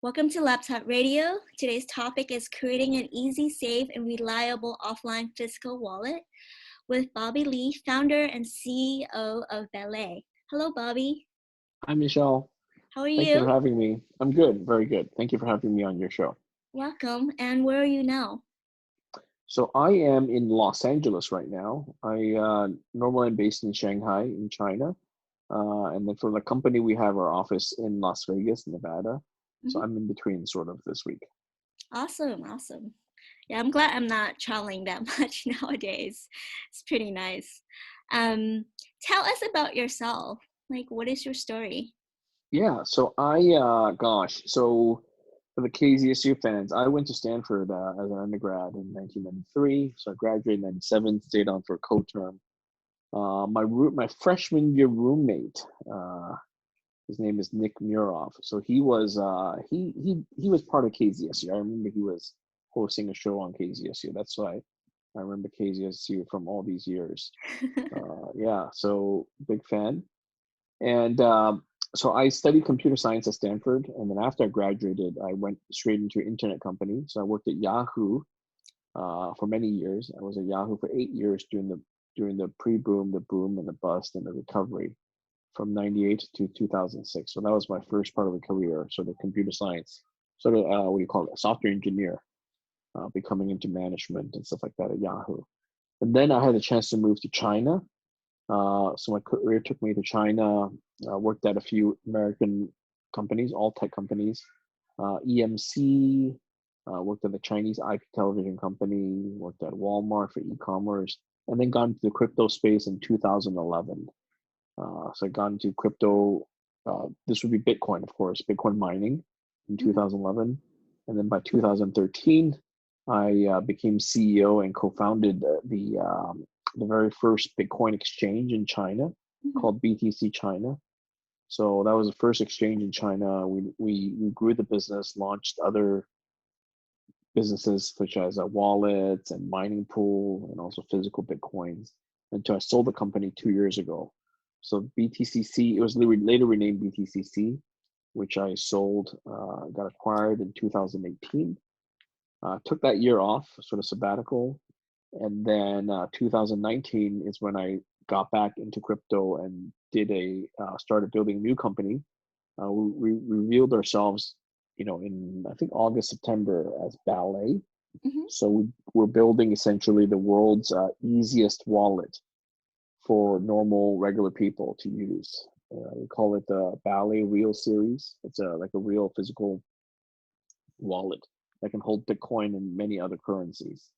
Welcome to Laptop Radio. Today's topic is creating an easy, safe, and reliable offline physical wallet with Bobby Lee, founder and CEO of Ballet. Hello, Bobby. Hi, Michelle. How are Thank you for you? having me. I'm good, very good. Thank you for having me on your show. Welcome. And where are you now? So I am in Los Angeles right now. Normally I'm based in Shanghai, in China. And then for the company, we have our office in Las Vegas, Nevada. So Mhm. I'm in between sort of this week. Awesome. Yeah, I'm glad I'm not traveling that much nowadays. It's pretty nice. Tell us about yourself. Like, what is your story? Yeah, so so for the KZSU fans, I went to Stanford as an undergrad in 1993. So I graduated in 97, stayed on for a co-term. My freshman year roommate, his name is Nick Murov. So he was part of KZSU. I remember he was hosting a show on KZSU. That's why I remember KZSU from all these years. Yeah, so big fan. And so I studied computer science at Stanford, and then after I graduated, I went straight into an internet company. So I worked at Yahoo for many years. I was at Yahoo for 8 years during the pre-boom, the boom, and the bust, and the recovery from '98 to 2006. So that was my first part of the career, sort of computer science, sort of what do you call it, software engineer, becoming into management and stuff like that at Yahoo. And then I had a chance to move to China. So my career took me to China. Worked at a few American companies, all tech companies. EMC, worked at the Chinese IP television company, worked at Walmart for e-commerce, and then got into the crypto space in 2011. So I got into crypto. This would be Bitcoin, of course, Bitcoin mining in Mhm. 2011. And then by 2013, I became CEO and co-founded the very first Bitcoin exchange in China Mhm. called BTC China. So that was the first exchange in China. We grew the business, launched other businesses such as wallets and mining pool and also physical Bitcoins until I sold the company 2 years ago. So BTCC, it was later renamed BTCC, which I sold, got acquired in 2018. Took that year off, sort of sabbatical. And then 2019 is when I got back into crypto and started building a new company. We revealed ourselves, in I think August, September as Ballet. Mhm. So we're building essentially the world's easiest wallet for normal, regular people to use. We call it the Ballet Real Series. It's like a real physical wallet that can hold Bitcoin and many other currencies.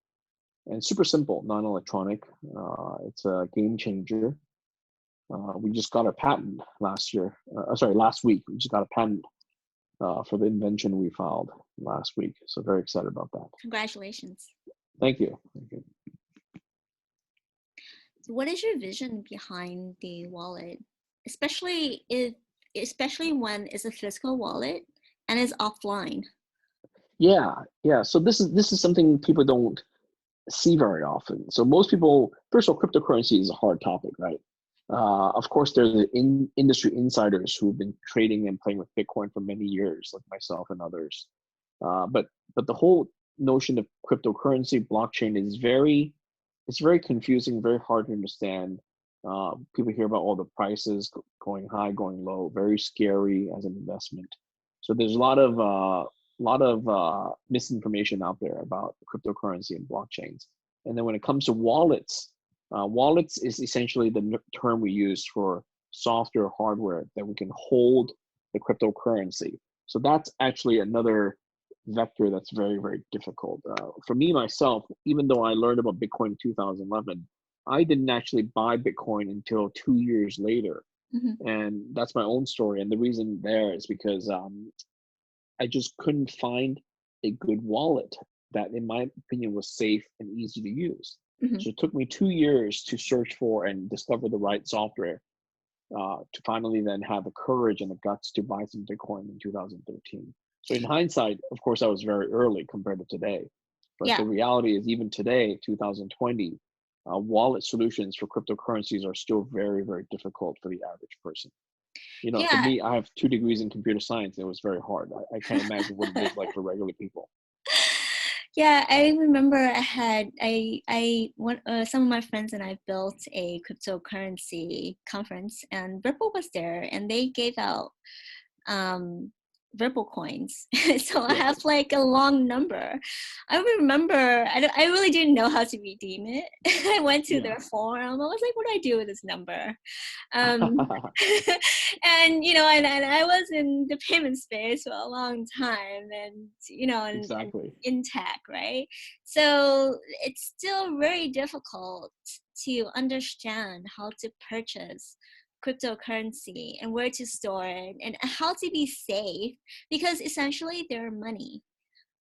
And super simple, non-electronic. It's a game changer. We just got a patent last week. We just got a patent for the invention we filed last week. So very excited about that. Congratulations. Thank you. Thank you. So what is your vision behind the wallet, especially when it's a physical wallet and it's offline? Yeah. So this is something people don't see very often. So most people, first of all, cryptocurrency is a hard topic, right? Of course, there's the industry insiders who've been trading and playing with Bitcoin for many years, like myself and others. But the whole notion of cryptocurrency, blockchain it's very confusing, very hard to understand. People hear about all the prices going high, going low, very scary as an investment. So there's a lot of misinformation out there about cryptocurrency and blockchains. And then when it comes to wallets, wallets is essentially the term we use for software hardware that we can hold the cryptocurrency. So that's actually another vector that's very, very difficult. For me, myself, even though I learned about Bitcoin in 2011, I didn't actually buy Bitcoin until 2 years later. Mhm. And that's my own story. And the reason there is because I just couldn't find a good wallet that, in my opinion, was safe and easy to use. Mhm. So it took me 2 years to search for and discover the right software to finally then have the courage and the guts to buy some Bitcoin in 2013. So in hindsight, of course, I was very early compared to today. But Yeah. the reality is, even today, 2020, wallet solutions for cryptocurrencies are still very, very difficult for the average person. For Yeah. me, I have 2 degrees in computer science. And it was very hard. I can't imagine what it is like for regular people. Yeah, I remember some of my friends and I built a cryptocurrency conference, and Ripple was there, and they gave out um, Ripple coins. So I Yeah. have like a long number. I remember I really didn't know how to redeem it. I went to Yeah. their forum. I was like, what do I do with this number? Um, and and I was in the payment space for a long time, and Exactly. in tech, right? So it's still very difficult to understand how to purchase cryptocurrency and where to store it and how to be safe, because essentially they're money,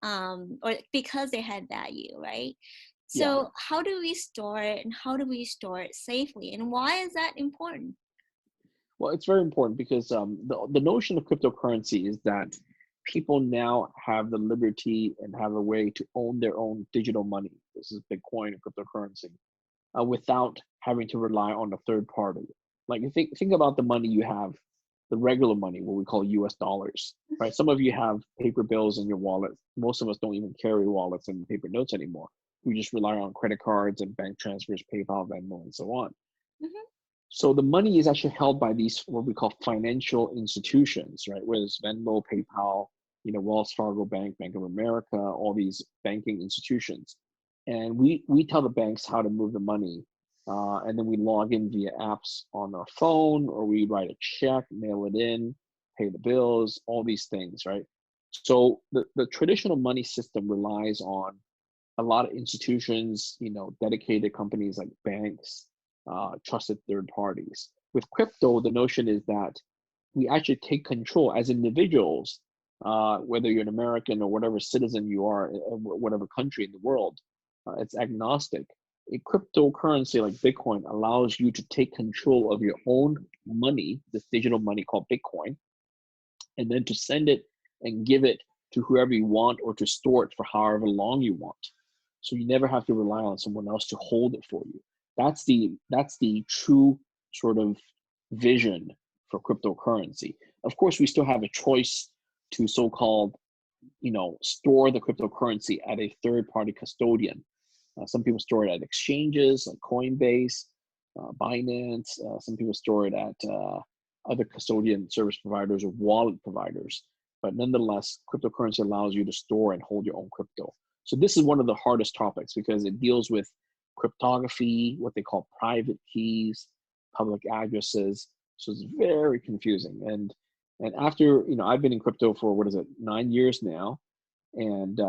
or because they had value, right? Yeah. So how do we store it, and how do we store it safely, and why is that important? Well, it's very important because the notion of cryptocurrency is that people now have the liberty and have a way to own their own digital money. This is Bitcoin and cryptocurrency, without having to rely on a third party. Like you think about the money you have, the regular money, what we call U.S. dollars, right? Some of you have paper bills in your wallet. Most of us don't even carry wallets and paper notes anymore. We just rely on credit cards and bank transfers, PayPal, Venmo, and so on. Hmm. So the money is actually held by these what we call financial institutions, right? Whether it's Venmo, PayPal, Wells Fargo Bank, Bank of America, all these banking institutions, and we tell the banks how to move the money, and then we log in via apps on our phone, or we write a check, mail it in, pay the bills, all these things, right? So the traditional money system relies on a lot of institutions, dedicated companies like banks, trusted third parties. With crypto, the notion is that we actually take control as individuals, whether you're an American or whatever citizen you are, whatever country in the world, it's agnostic. A cryptocurrency like Bitcoin allows you to take control of your own money, this digital money called Bitcoin, and then to send it and give it to whoever you want, or to store it for however long you want. So you never have to rely on someone else to hold it for you. That's the true sort of vision for cryptocurrency. Of course, we still have a choice to so-called, store the cryptocurrency at a third-party custodian. Some people store it at exchanges like Coinbase, Binance. Some people store it at other custodian service providers or wallet providers. But nonetheless, cryptocurrency allows you to store and hold your own crypto. So this is one of the hardest topics because it deals with cryptography, what they call private keys, public addresses. So it's very confusing. And after, I've been in crypto for, what is it, 9 years now. And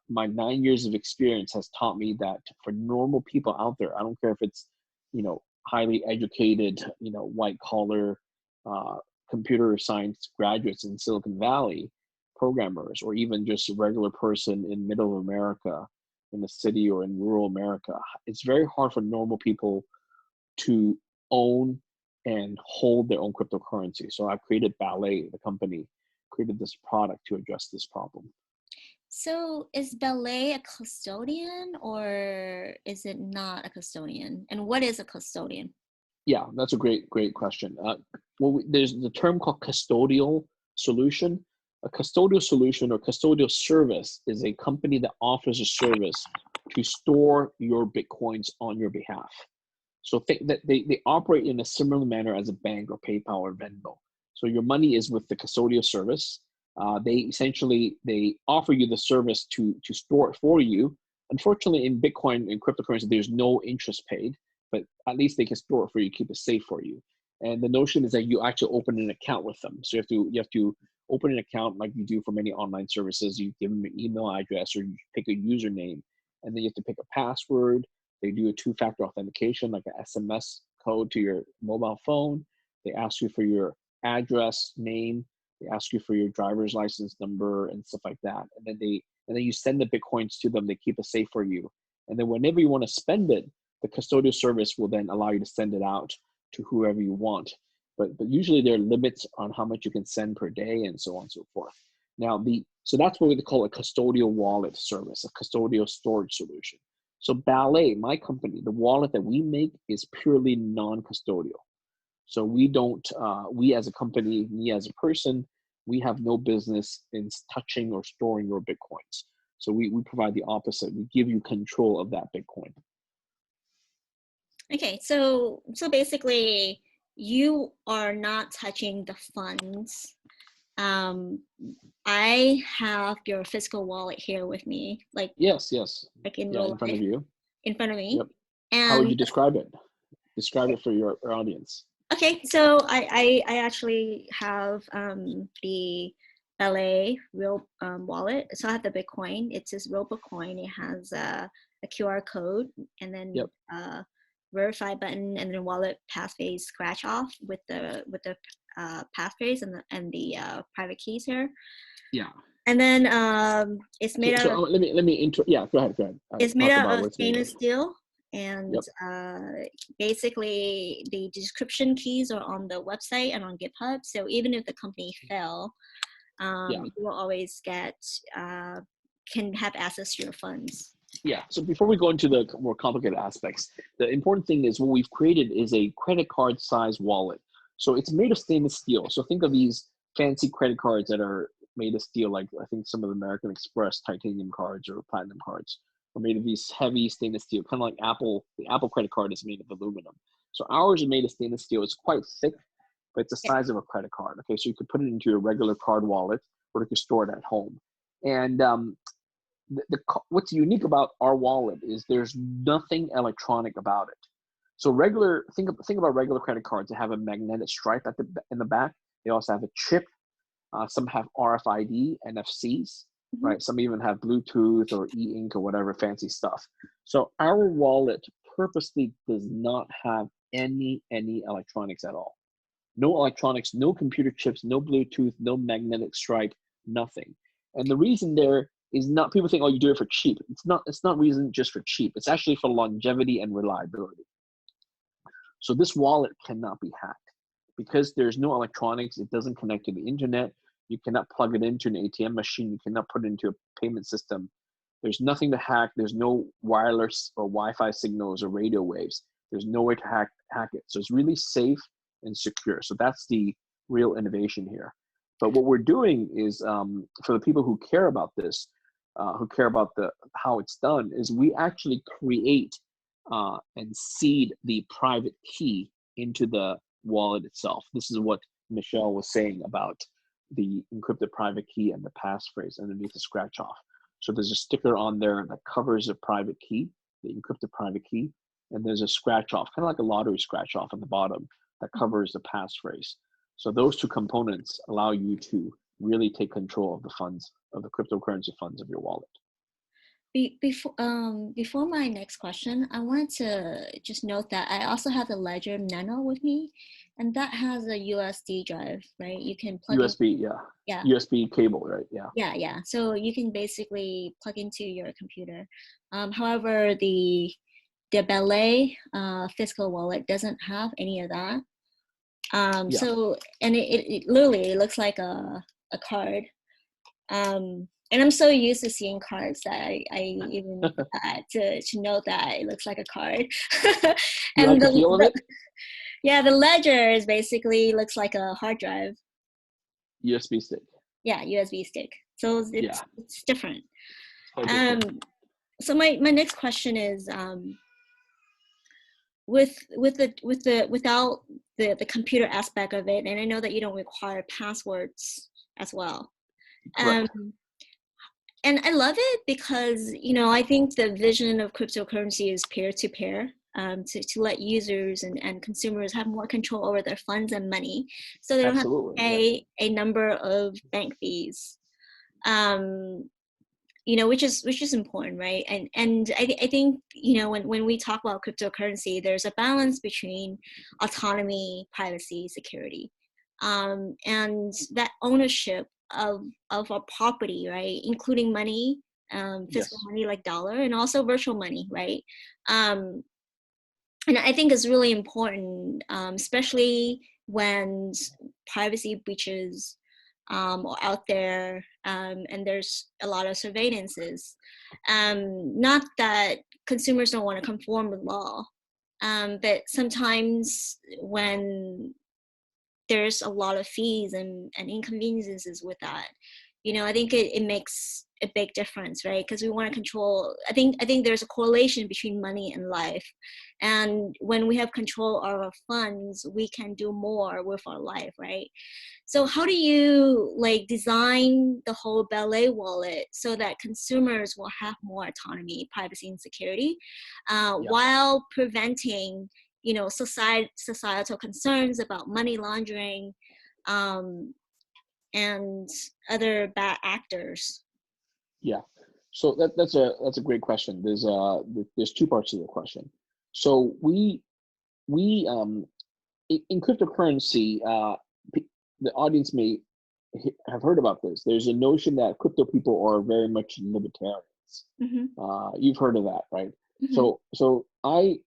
my 9 years of experience has taught me that for normal people out there, I don't care if it's, highly educated, white collar, uh, computer science graduates in Silicon Valley, programmers, or even just a regular person in middle America, in the city or in rural America. It's very hard for normal people to own and hold their own cryptocurrency. So I've created Ballet, the company, created this product to address this problem. So is Ballet a custodian, or is it not a custodian? And what is a custodian? Yeah, that's a great question. There's the term called custodial solution. A custodial solution or custodial service is a company that offers a service to store your Bitcoins on your behalf. So think that they operate in a similar manner as a bank or PayPal or Venmo. So your money is with the custodial service. They offer you the service to store it for you. Unfortunately, in Bitcoin and cryptocurrency, there's no interest paid, but at least they can store it for you, keep it safe for you. And the notion is that you actually open an account with them. So you have to open an account like you do for many online services. You give them an email address or you pick a username, and then you have to pick a password. They do a two-factor authentication, like an SMS code to your mobile phone. They ask you for your address, name. They ask you for your driver's license number and stuff like that. And then you send the Bitcoins to them. They keep it safe for you. And then whenever you want to spend it, the custodial service will then allow you to send it out to whoever you want. But usually there are limits on how much you can send per day and so on and so forth. So that's what we call a custodial wallet service, a custodial storage solution. So Ballet, my company, the wallet that we make is purely non-custodial. So we don't, we as a company, me as a person, we have no business in touching or storing your Bitcoins. So we provide the opposite. We give you control of that Bitcoin. Okay, so basically, you are not touching the funds. Um, I have your physical wallet here with me, Yes, yes. like in Yeah, real in front of life, you. in front of Yep. me. How would you And describe it? Describe it for your audience. okay, so I actually have the Ballet real wallet. So I have the Bitcoin. It's this real Bitcoin. It has a QR code and then Yep. verify button and then wallet passphrase scratch off with the passphrase and the private keys here. Yeah. And then it's made Okay, out so of yeah, go ahead, go ahead. it's made Talk out about of what's made of. stainless steel, and Yep. basically the description keys are on the website and on GitHub. So even if the company fell, Yeah. you will always get can have access to your funds. Yeah. So before we go into the more complicated aspects, the important thing is what we've created is a credit card size wallet. So it's made of stainless steel. So think of these fancy credit cards that are made of steel, like I think some of the American Express titanium cards or platinum cards are made of these heavy stainless steel, kind of like Apple. The Apple credit card is made of aluminum. So ours is made of stainless steel. It's quite thick, but it's the Yeah. size of a credit card. Okay, so you could put it into your regular card wallet, or you could store it at home. And what's unique about our wallet is there's nothing electronic about it. So think about regular credit cards that have a magnetic stripe in the back. They also have a chip. Some have RFID, NFCs, Mhm. right? Some even have Bluetooth or e-ink or whatever fancy stuff. So our wallet purposely does not have any electronics at all. No electronics, no computer chips, no Bluetooth, no magnetic stripe, nothing. And the reason there is not, people think, oh, you do it for cheap. It's not reason just for cheap. It's actually for longevity and reliability. So this wallet cannot be hacked because there's no electronics. It doesn't connect to the internet. You cannot plug it into an ATM machine. You cannot put it into a payment system. There's nothing to hack. There's no wireless or Wi-Fi signals or radio waves. There's no way to hack it. So it's really safe and secure. So that's the real innovation here. But what we're doing is, for the people who care about this, who care about how it's done, is we actually create and seed the private key into the wallet itself. This is what Michelle was saying about the encrypted private key and the passphrase underneath the scratch off. So there's a sticker on there that covers the private key, the encrypted private key, and there's a scratch off, kind of like a lottery scratch off on the bottom that covers the passphrase. So those two components allow you to really take control of the funds, of the cryptocurrency funds of your wallet. Before my next question, I wanted to just note that I also have the Ledger Nano with me, and that has a USB drive, right? You can plug in, USB, yeah. yeah, USB cable, right? Yeah. yeah. So you can basically plug into your computer. However, the Ballet physical wallet doesn't have any of that. Yeah. So and it literally looks like a card. And I'm so used to seeing cards that I even to know that it looks like a card. You And like the feel of it? yeah, the ledger is basically looks like a hard drive. USB stick. Yeah, USB stick. So Yeah. it's different. It's quite Um, different. so my next question is without the computer aspect of it, and I know that you don't require passwords as well. Um, Correct. and I love it because, I think the vision of cryptocurrency is peer-to-peer, to let users and consumers have more control over their funds and money, so they don't have to Absolutely. Yeah. pay a number of bank fees, which is important, right? And I think, when we talk about cryptocurrency, there's a balance between autonomy, privacy, security, and that ownership of a property, right? Including money, physical Yes. money like dollar, and also virtual money, right? Um, and I think it's really important, especially when privacy breaches are out there, and there's a lot of surveillances. Not that consumers don't want to conform with law, but sometimes when there's a lot of fees and inconveniences with that. I think it makes a big difference, right? Because we want to control. I think there's a correlation between money and life, and when we have control of our funds, we can do more with our life, right? So how do you like design the whole Ballet wallet so that consumers will have more autonomy, privacy, and security, Yeah. while preventing, societal concerns about money laundering, um, and other bad actors? Yeah. So that's a great question. There's two parts to the question. So we in cryptocurrency, the audience may have heard about this. There's a notion that crypto people are very much libertarians. Mm-hmm. You've heard of that, right? Mm-hmm. So I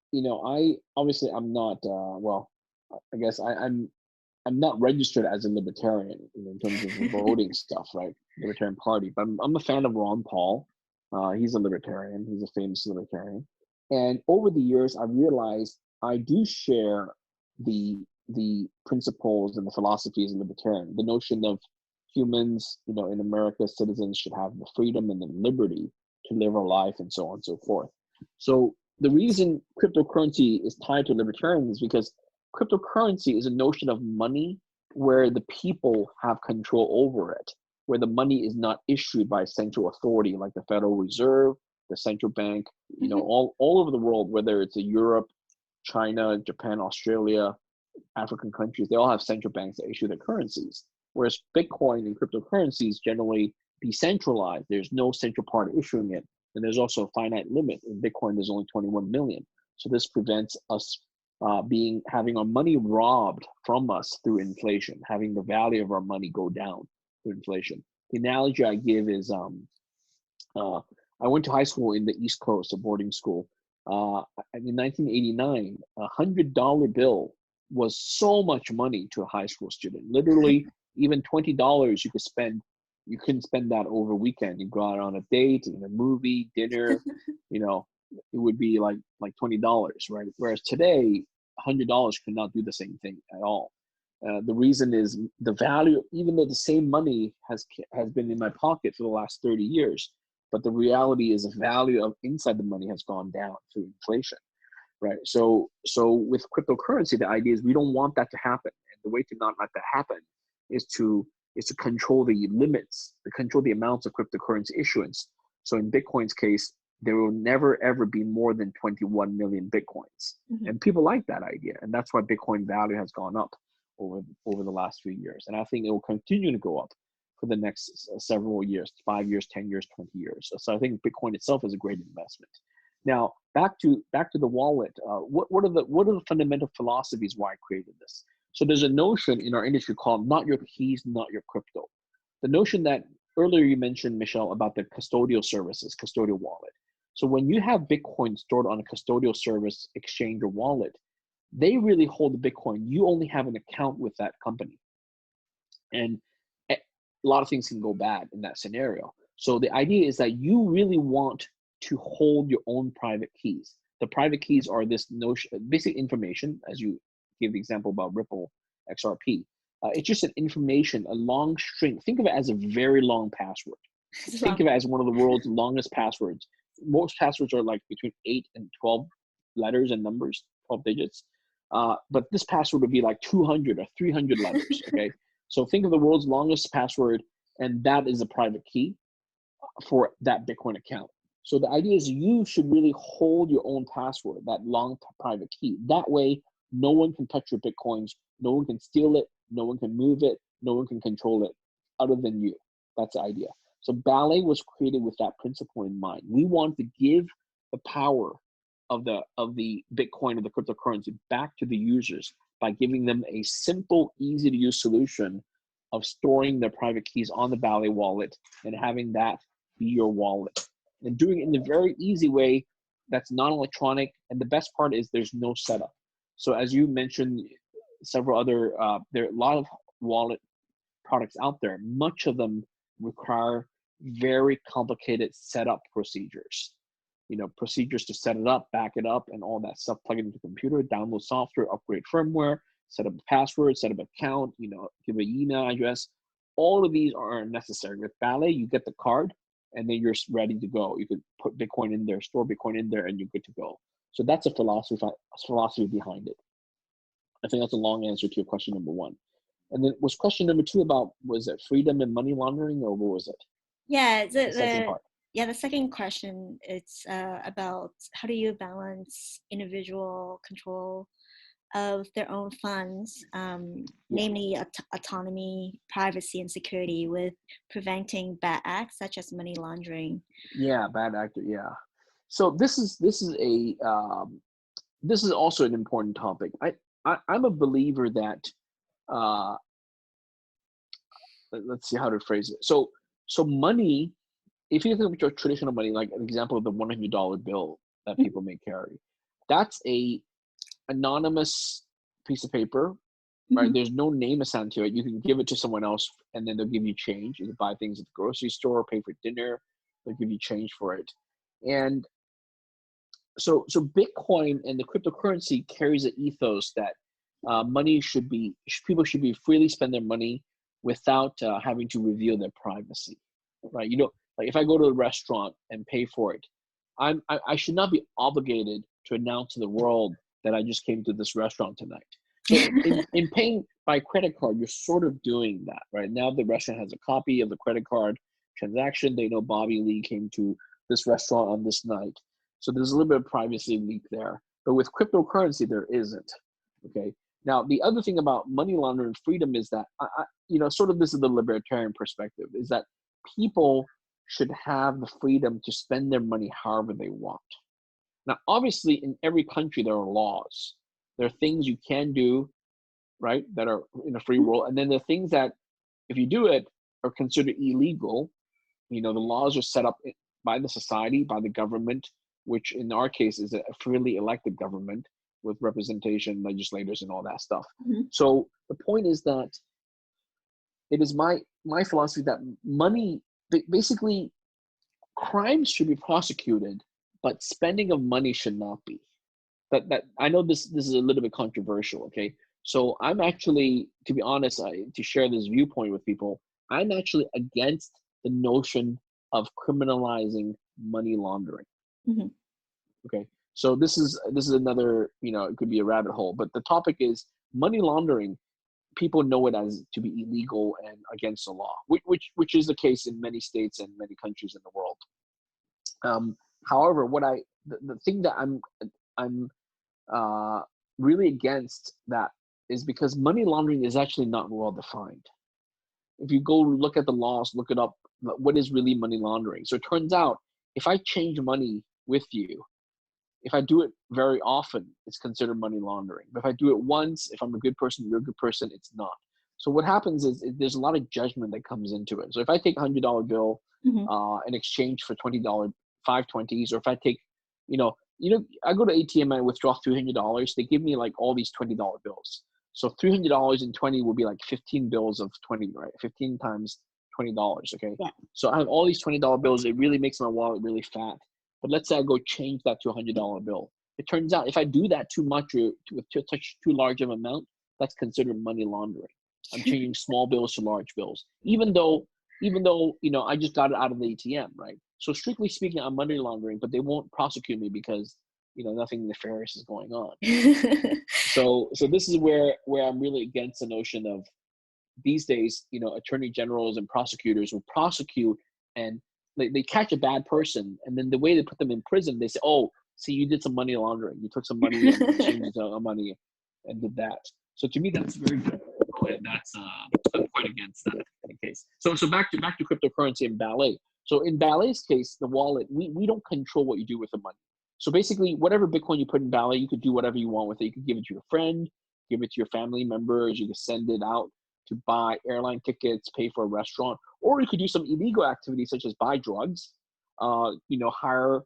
obviously I'm not well, I guess I'm not registered as a libertarian in terms of voting stuff, right? Libertarian Party, but I'm a fan of Ron Paul. He's a libertarian. He's a famous libertarian. And over the years, I've realized I do share the principles and the philosophies of libertarian. The notion of humans, in America, citizens should have the freedom and the liberty to live our life and so on and so forth. So the reason cryptocurrency is tied to libertarian is because cryptocurrency is a notion of money where the people have control over it, where the money is not issued by central authority like the Federal Reserve, the central bank, Mm-hmm. all over the world, whether it's Europe, China, Japan, Australia, African countries, they all have central banks that issue their currencies. Whereas Bitcoin and cryptocurrencies generally decentralized. There's no central party issuing it. And there's also a finite limit. In Bitcoin, there's only 21 million. So this prevents us having our money robbed from us through inflation, having the value of our money go down through inflation. The analogy I give is I went to high school in the East Coast, a boarding school. In 1989, $100 bill was so much money to a high school student. Literally, even $20 you could spend. You couldn't spend that over a weekend. You go out on a date, a movie, dinner. It would be like $20, right? Whereas today, $100 cannot do the same thing at all. The reason is the value, even though the same money has been in my pocket for the last 30 years, but the reality is the value of inside the money has gone down through inflation, right? So with cryptocurrency, the idea is we don't want that to happen, and the way to not let that happen is to control the limits, to control the amounts of cryptocurrency issuance. So in Bitcoin's case, there will never ever be more than 21 million Bitcoins, Mm-hmm. and people like that idea, and that's why Bitcoin value has gone up over the last few years, and I think it will continue to go up for the next several years, 5 years, 10 years, 20 years. So I think Bitcoin itself is a great investment. Now, back to the wallet. What are the fundamental philosophies why I created this? So there's a notion in our industry called "not your keys, not your crypto." The notion that earlier you mentioned, Michelle, about the custodial services, custodial wallet. So when you have Bitcoin stored on a custodial service, exchange, or wallet, they really hold the Bitcoin. You only have an account with that company, and a lot of things can go bad in that scenario. So the idea is that you really want to hold your own private keys. The private keys are this notion, basic information, as you gave the example about Ripple XRP. It's just an information, a long string. Think of it as a very long password. Think of it as one of the world's longest passwords. Most passwords are like between 8 and 12 letters and numbers, 12 digits. But this password would be like 200 or 300 letters, okay? So think of the world's longest password, and that is a private key for that Bitcoin account. So the idea is you should really hold your own password, that long private key. That way, no one can touch your Bitcoins, no one can steal it, no one can move it, no one can control it other than you. That's the idea. So Ballet was created with that principle in mind. We want to give the power of the Bitcoin, of the cryptocurrency, back to the users by giving them a simple, easy to use solution of storing their private keys on the Ballet wallet and having that be your wallet. And doing it in a very easy way that's non-electronic. And the best part is there's no setup. So as you mentioned, several other, there are a lot of wallet products out there. Much of them require very complicated setup procedures. Procedures to set it up, back it up, and all that stuff, plug it into the computer, download software, upgrade firmware, set up a password, set up an account, give an email address. All of these are necessary. With Ballet, you get the card and then you're ready to go. You could put Bitcoin in there, store Bitcoin in there, and you're good to go. So that's a philosophy behind it. I think that's a long answer to your question number one. And then was question number two about, was it freedom and money laundering, or what was it? Yeah, The second part. The second question, it's about how do you balance individual control of their own funds, namely autonomy, privacy, and security, with preventing bad acts such as money laundering. Yeah, bad actor. Yeah. So this is also an important topic. I'm a believer that let's see how to phrase it. So money, if you think of your traditional money, like an example of the $100 bill that people may carry, that's a anonymous piece of paper, right? There's no name assigned to it. You can give it to someone else and then they'll give you change. You can buy things at the grocery store, pay for dinner, they'll give you change for it. And so Bitcoin and the cryptocurrency carries an ethos that people should be freely spend their money without having to reveal their privacy, right? Like if I go to a restaurant and pay for it, I should not be obligated to announce to the world that I just came to this restaurant tonight. So in paying by credit card, you're sort of doing that, right? Now the restaurant has a copy of the credit card transaction. They know Bobby Lee came to this restaurant on this night. So there's a little bit of privacy leak there. But with cryptocurrency, there isn't. Okay. Now, the other thing about money laundering freedom is that, sort of this is the libertarian perspective, is that people should have the freedom to spend their money however they want. Now, obviously, in every country, there are laws. There are things you can do, right, that are in a free world. And then there are things that, if you do it, are considered illegal. The laws are set up by the society, by the government, which in our case is a freely elected government with representation, legislators, and all that stuff. So the point is that it is my philosophy that money, basically, crimes should be prosecuted, but spending of money should not be. That I know this is a little bit controversial. Okay, so I'm actually, to be honest, to share this viewpoint with people, I'm actually against the notion of criminalizing money laundering. Okay, so this is another, it could be a rabbit hole, but the topic is money laundering. People know it as to be illegal and against the law, which is the case in many states and many countries in the world. However, the thing that I'm really against that is because money laundering is actually not well defined. If you go look at the laws, look it up, what is really money laundering? So it turns out if I change money with you, if I do it very often, it's considered money laundering. But if I do it once, if I'm a good person, you're a good person, it's not. So what happens is there's a lot of judgment that comes into it. So if I take $100 bill in exchange for $20 520s, or if I take, I go to ATM and withdraw $300, they give me like all these $20 bills. So $300 in 20 will be like 15 bills of 20, right? 15 times $20, okay? Yeah. So I have all these $20 bills. It really makes my wallet really fat. But let's say I go change that to a $100 bill. It turns out if I do that too much or with too large of an amount, that's considered money laundering. I'm changing small bills to large bills, even though I just got it out of the ATM, right? So strictly speaking, I'm money laundering, but they won't prosecute me because nothing nefarious is going on. So this is where I'm really against the notion of these days, attorney generals and prosecutors will prosecute and they catch a bad person, and then the way they put them in prison, they say, "Oh, see, you did some money laundering. You took some money and exchanged money and did that." So to me, that's very good, and that's I'm quite against that in the case. So back to cryptocurrency and Ballet. So in Ballet's case, the wallet, we don't control what you do with the money. So basically, whatever Bitcoin you put in Ballet, you could do whatever you want with it. You could give it to your friend, give it to your family members. You could send it out to buy airline tickets, pay for a restaurant, or you could do some illegal activities such as buy drugs, hire,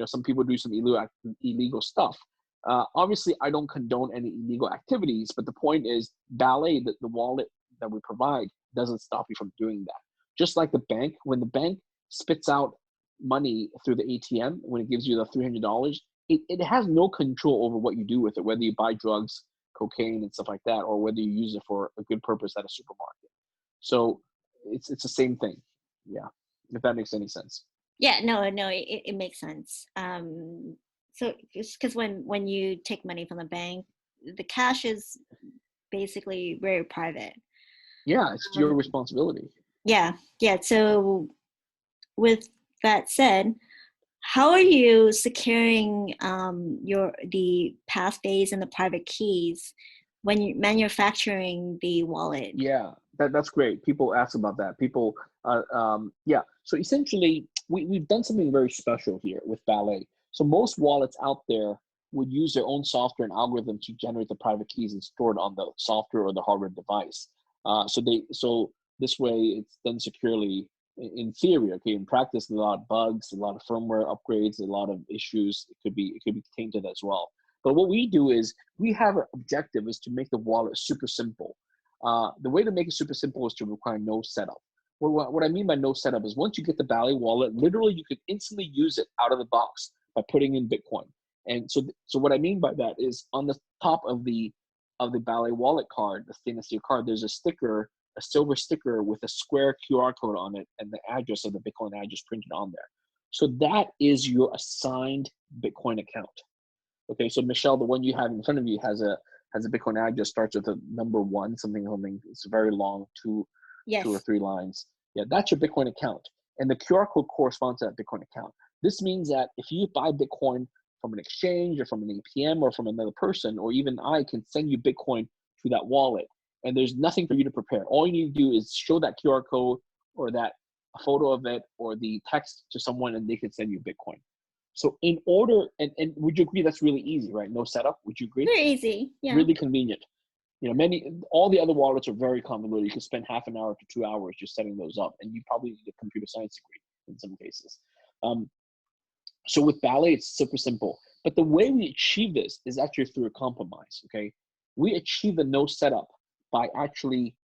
some people do some illegal stuff. Obviously, I don't condone any illegal activities, but the point is Ballet, the wallet that we provide, doesn't stop you from doing that. Just like the bank, when the bank spits out money through the ATM, when it gives you the $300, it has no control over what you do with it, whether you buy drugs, cocaine and stuff like that, or whether you use it for a good purpose at a supermarket. So it's the same thing. Yeah, if that makes any sense. Yeah, no, it makes sense. So because when you take money from the bank, the cash is basically very private. Yeah, it's your Um, responsibility. yeah, yeah. So with that said, how are you securing the passkeys and the private keys when you're manufacturing the wallet? Yeah, that's great. People ask about that. People, yeah. So essentially, we've done something very special here with Ballet. So most wallets out there would use their own software and algorithm to generate the private keys and store it on the software or the hardware device. So this way it's done securely in theory. Okay, in practice, a lot of bugs, a lot of firmware upgrades, a lot of issues. It could be tainted as well. But what we do is we have an objective is to make the wallet super simple. The way to make it super simple is to require no setup. What I mean by no setup is once you get the Ballet wallet, literally you could instantly use it out of the box by putting in Bitcoin. And so what I mean by that is on the top of the Ballet wallet card, the stainless steel card, there's a sticker, a silver sticker with a square QR code on it and the address of the Bitcoin address printed on there. So that is your assigned Bitcoin account. Okay, so Michelle, the one you have in front of you has a Bitcoin address, starts with a number one, something. It's very long, two or Yes. three lines. Yeah, that's your Bitcoin account. And the QR code corresponds to that Bitcoin account. This means that if you buy Bitcoin from an exchange or from an APM or from another person, or even I can send you Bitcoin to that wallet. And there's nothing for you to prepare. All you need to do is show that QR code or that a photo of it or the text to someone and they can send you Bitcoin. So in order, and would you agree that's really easy, right? No setup, would you agree? Very easy. Yeah. Really convenient. All the other wallets are very convoluted. You can spend half an hour to 2 hours just setting those up, and you probably need a computer science degree in some cases. So with Ballet, it's super simple. But the way we achieve this is actually through a compromise, okay? We achieve the no setup by actually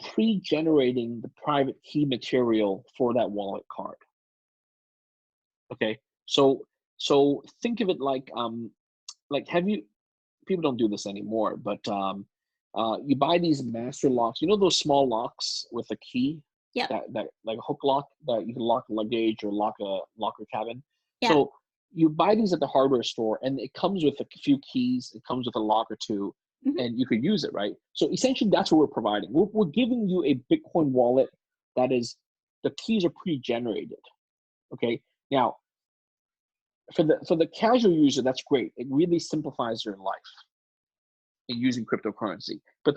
pre-generating the private key material for that wallet card, okay? So think of it like have you people don't do this anymore, but you buy these master locks. You know those small locks with a key Yep. that like a hook lock that you can lock luggage or lock a locker cabin. Yeah. So you buy these at the hardware store, and it comes with a few keys. It comes with a lock or two, Hmm. and you could use it, right? So essentially, that's what we're providing. We're giving you a Bitcoin wallet that is the keys are pre-generated. Okay, now for the casual user, that's great. It really simplifies your life in using cryptocurrency. But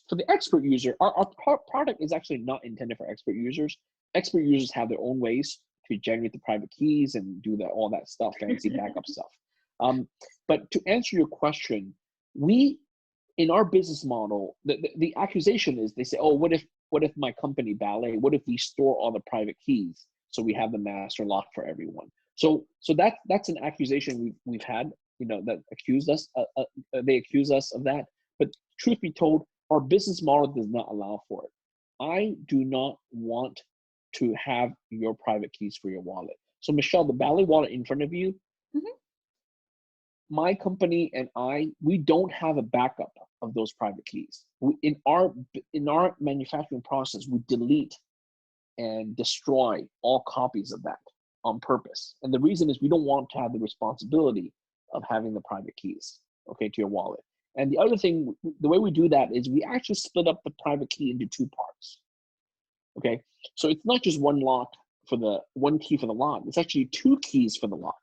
for the expert user, our product is actually not intended for expert users. Expert users have their own ways to generate the private keys and do all that stuff, fancy backup stuff. But to answer your question, we in our business model, the accusation is they say, oh, what if my company Ballet, what if we store all the private keys so we have the master lock for everyone? So that's an accusation we've had, that accused us. They accuse us of that. But truth be told, our business model does not allow for it. I do not want to have your private keys for your wallet. So Michelle, the Ballet wallet in front of you, Hmm. my company and we don't have a backup of those private keys. In our manufacturing process, we delete and destroy all copies of that on purpose. And the reason is we don't want to have the responsibility of having the private keys, okay, to your wallet. And the other thing, the way we do that is we actually split up the private key into two parts. Okay, so it's not just one key for the lock. It's actually two keys for the lock.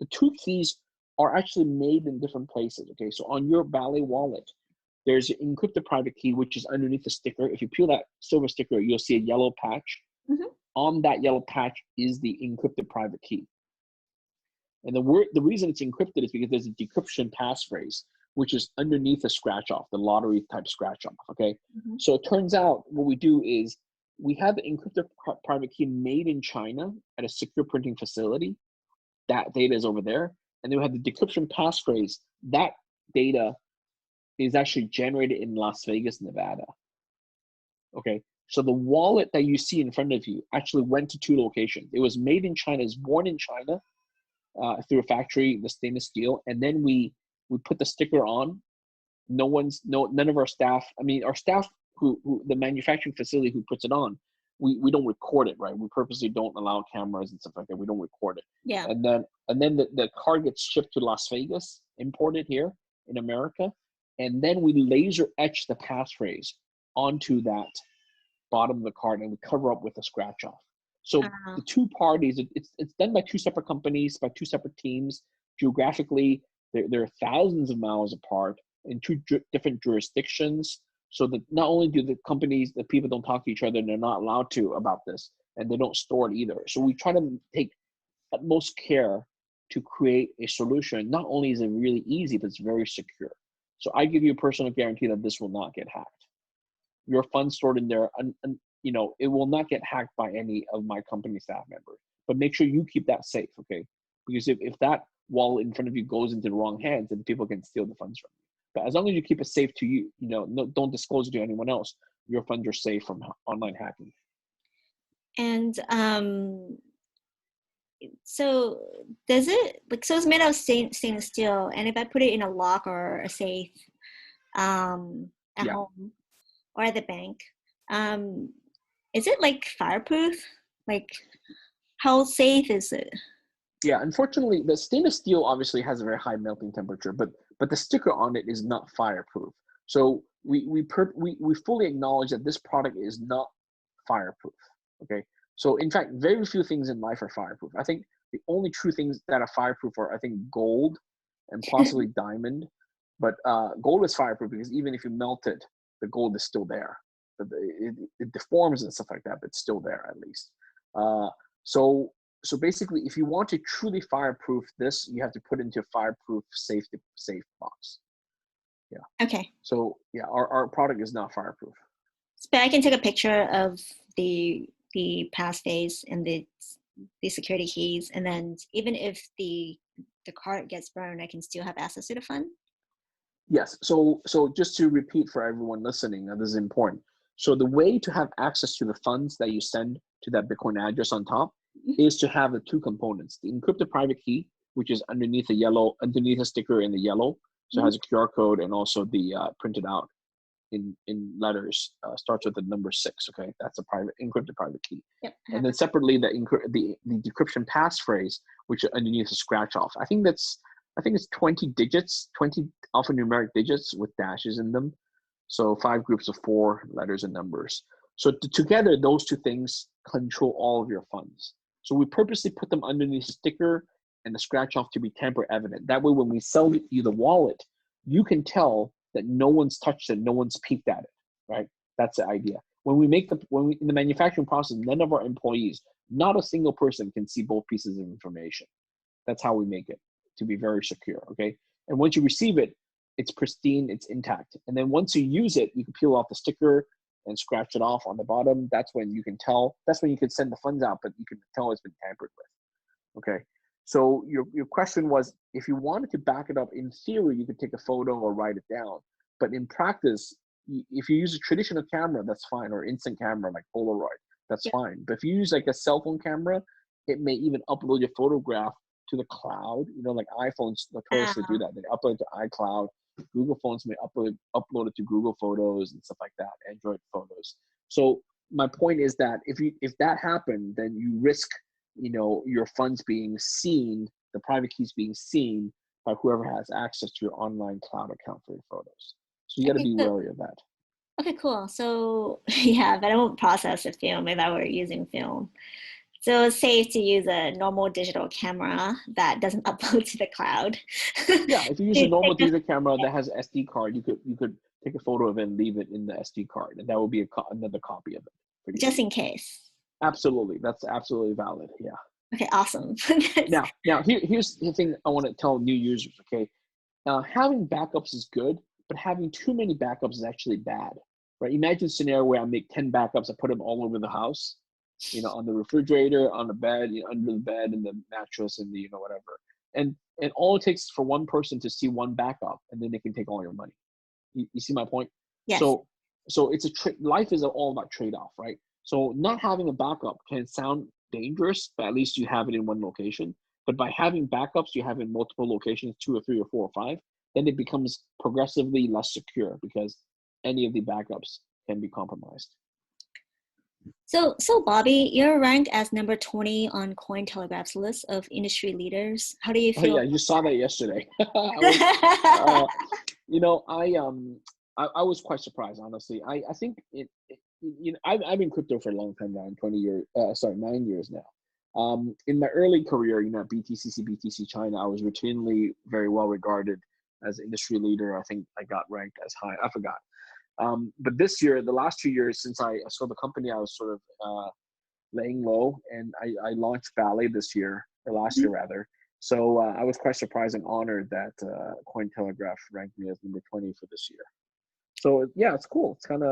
The two keys are actually made in different places. Okay, so on your Ballet wallet, there's an encrypted private key, which is underneath the sticker. If you peel that silver sticker, you'll see a yellow patch. Hmm. On that yellow patch is the encrypted private key. And the reason it's encrypted is because there's a decryption passphrase, which is underneath the scratch off, the lottery type scratch off. Okay, Hmm. so it turns out what we do is we have the encrypted private key made in China at a secure printing facility. That data is over there. And then we have the decryption passphrase. That data is actually generated in Las Vegas, Nevada. Okay, so the wallet that you see in front of you actually went to two locations. It was made in China, it's born in China through a factory, the stainless steel, and then we put the sticker on None of our staff, I mean, our staff who the manufacturing facility who puts it on, we don't record it, right? We purposely don't allow cameras and stuff like that. We don't record it. Yeah. And then the card gets shipped to Las Vegas, imported here in America, and then we laser etch the passphrase onto that bottom of the card, and we cover up with a scratch off. So Uh, the two parties, it's done by two separate companies, by two separate teams. Geographically, they're thousands of miles apart in two different jurisdictions. So that not only do the people don't talk to each other, and they're not allowed to about this, and they don't store it either. So we try to take utmost care to create a solution. Not only is it really easy, but it's very secure. So I give you a personal guarantee that this will not get hacked. Your funds stored in there, and it will not get hacked by any of my company staff members. But make sure you keep that safe, okay? Because if that wallet in front of you goes into the wrong hands, then people can steal the funds from you. But as long as you keep it safe to you, don't disclose it to anyone else, your funds are safe from online hacking. and so does it so it's made of stainless steel, and if I put it in a lock or a safe at Yeah. home or at the bank, is it like fireproof? Like, how safe is it? Yeah, unfortunately, the stainless steel obviously has a very high melting temperature, but the sticker on it is not fireproof. So we fully acknowledge that this product is not fireproof. Okay, so in fact, very few things in life are fireproof. I think the only true things that are fireproof are, I think, gold and possibly diamond. But gold is fireproof because even if you melt it, the gold is still there. It deforms and stuff like that, but it's still there at least. So basically, if you want to truly fireproof this, you have to put into a fireproof safe box. Yeah. Okay. So yeah, our product is not fireproof. But I can take a picture of the passphrase and the security keys, and then even if the card gets burned, I can still have access to the fund. Yes. So just to repeat for everyone listening, now this is important. So the way to have access to the funds that you send to that Bitcoin address on top is to have the two components: the encrypted private key, which is underneath a sticker in the yellow, so it has a QR code, and also the printed out in letters, starts with the number 6. Okay, that's a encrypted private key. Yep. And then separately, the decryption passphrase, which is underneath a scratch off. I think it's 20 digits, 20 alphanumeric digits with dashes in them. So 5 groups of 4 letters and numbers. So together, those two things control all of your funds. So we purposely put them underneath the sticker and the scratch off to be tamper evident. That way, when we sell you the wallet, you can tell that no one's touched it, no one's peeked at it, right? That's the idea. When in the manufacturing process, none of our employees, not a single person, can see both pieces of information. That's how we make it to be very secure, okay? And once you receive it, it's pristine, it's intact. And then once you use it, you can peel off the sticker and scratch it off on the bottom. That's when you can tell. That's when you can send the funds out, but you can tell it's been tampered with, okay? So your question was, if you wanted to back it up, in theory, you could take a photo or write it down. But in practice, if you use a traditional camera, that's fine, or instant camera like Polaroid, that's fine. But if you use like a cell phone camera, it may even upload your photograph to the cloud. Like iPhones notoriously do that. They upload it to iCloud. Google phones may upload it to Google Photos and stuff like that, Android photos. So my point is that if that happened, then you risk your funds being seen, the private keys being seen by whoever has access to your online cloud account for your photos. So you got to be wary of that. Okay, cool. So yeah, but I won't process the film if I were using film. So it's safe to use a normal digital camera that doesn't upload to the cloud. Yeah, if you use a normal digital camera that has an SD card, you could take a photo of it and leave it in the SD card, and that will be another copy of it. Just in case. Absolutely, that's absolutely valid. Yeah. Okay, awesome. Now, here's the thing I want to tell new users. Okay, having backups is good, but having too many backups is actually bad, right? Imagine a scenario where I make 10 backups, I put them all over the house, on the refrigerator, on the bed, under the bed, in the mattress, and the whatever. And all it takes is for one person to see one backup, and then they can take all your money. You see my point? Yes. So it's life is all about trade-off, right? So not having a backup can sound dangerous, but at least you have it in one location. But by having backups, you have in multiple locations, 2 or 3 or 4 or 5, then it becomes progressively less secure because any of the backups can be compromised. So Bobby, you're ranked as number 20 on Cointelegraph's list of industry leaders. How do you Oh feel yeah, I just saw that yesterday. I was, about uh, you know, I was quite surprised, honestly. I think I've been crypto for a long time now, 20 years, 9 years now. In my early career, at BTC China, I was routinely very well regarded as industry leader. I think I got ranked as high. I forgot. But this year, the last 2 years since I sold the company, I was sort of laying low, and I launched Ballet this year, or last year rather. So I was quite surprised and honored that Cointelegraph ranked me as number 20 for this year. So yeah, it's cool. It's kind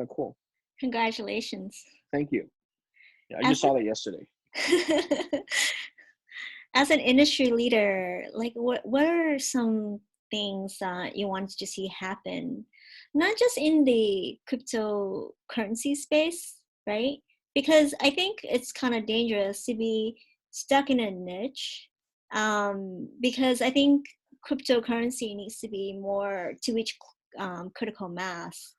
of cool. Congratulations. Thank you. Yeah, I just As saw that yesterday. as an industry leader, like what are some things that you want to see happen, not just in the cryptocurrency space, right? Because I think it's kind of dangerous to be stuck in a niche, because I think cryptocurrency needs to be more to reach critical mass,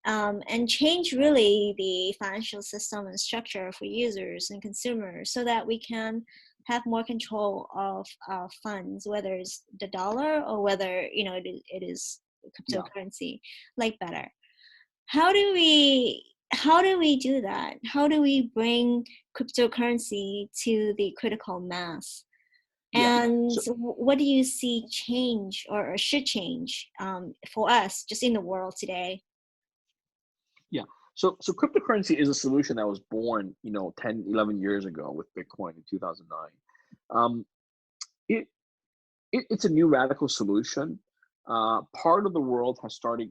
and change really the financial system and structure for users and consumers so that we can have more control of our funds, whether it's the dollar or whether it is Yeah. cryptocurrency, like better. How do we do that? How do we bring cryptocurrency to the critical mass? Yeah. And So what do you see change or should change, for us just in the world today? yeah. So cryptocurrency is a solution that was born, 10, 11 years ago with Bitcoin in 2009. Um, it, it's a new radical solution. Part of the world has started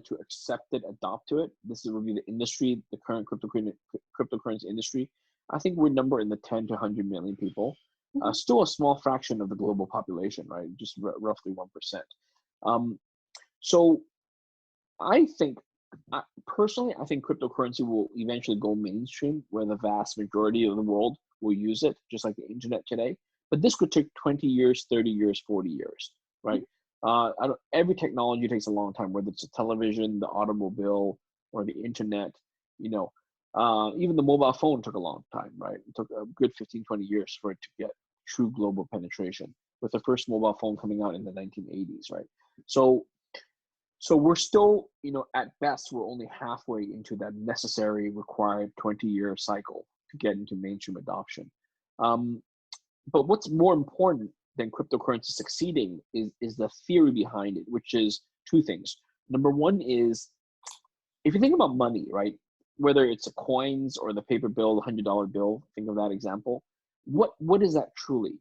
to accept it, adopt to it. This is really the industry, the current cryptocurrency industry. I think we're number in the 10 to 100 million people. Mhm. Still a small fraction of the global population, right? Just roughly 1%. Um, so I think, personally, I think cryptocurrency will eventually go mainstream, where the vast majority of the world will use it, just like the internet today. But this could take 20 years, 30 years, 40 years, right? Every technology takes a long time, whether it's a television, the automobile, or the internet. You know, Even the mobile phone took a long time, right? It took a good 15, 20 years for it to get true global penetration, with the first mobile phone coming out in the 1980s, right? So so we're still, at best, we're only halfway into that necessary required 20-year cycle to get into mainstream adoption. Um, but what's more important than cryptocurrency succeeding is the theory behind it, which is two things. Number one is, if you think about money, right? Whether it's a coins or the paper bill, the $100 bill, think of that example. What is that truly?